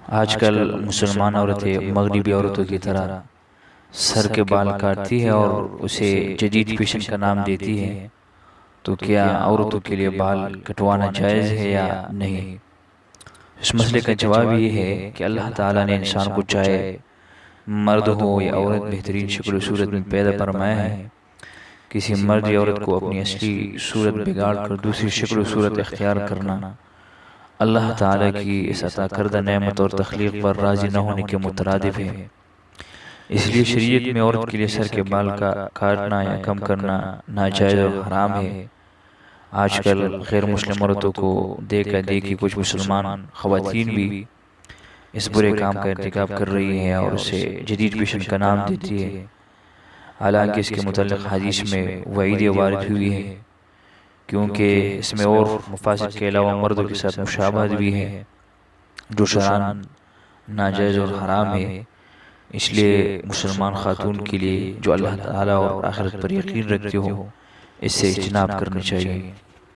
آج کل مسلمان عورتیں مغربی عورتوں کی طرح سر کے بال کاٹتی ہے اور اسے جدید فیشن کا نام دیتی ہے، تو کیا عورتوں کے لیے بال کٹوانا جائز ہے یا نہیں؟ اس مسئلے کا جواب یہ ہے کہ اللہ تعالیٰ نے انسان کو چاہے مرد ہو یا عورت بہترین شکل و صورت میں پیدا فرمایا ہے۔ کسی مرد یا عورت کو اپنی اصلی صورت بگاڑ کر دوسری شکل و صورت اختیار کرنا اللہ تعالیٰ کی اس عطا کردہ نعمت اور تخلیق پر راضی نہ ہونے کے مترادف ہے۔ اس لیے شریعت میں عورت کے لیے سر کے بال کا کاٹنا یا کم کرنا ناجائز اور حرام ہے۔ آج کل غیر مسلم عورتوں کو دیکھا دیکھی کچھ مسلمان خواتین بھی اس برے کام کا ارتکاب کر رہی ہیں اور اسے جدید فیشن کا نام دیتی ہے، حالانکہ اس کے متعلق حدیث میں وعید وارد ہوئی ہے، کیونکہ اس میں اور مفاسد کے علاوہ مردوں کے ساتھ مشابہت بھی ہے جو شرعاً ناجائز اور حرام ہے۔ اس لیے مسلمان خاتون کے لیے جو اللہ تعالیٰ اور آخرت پر یقین رکھتے ہو اس سے اجتناب کرنی چاہیے۔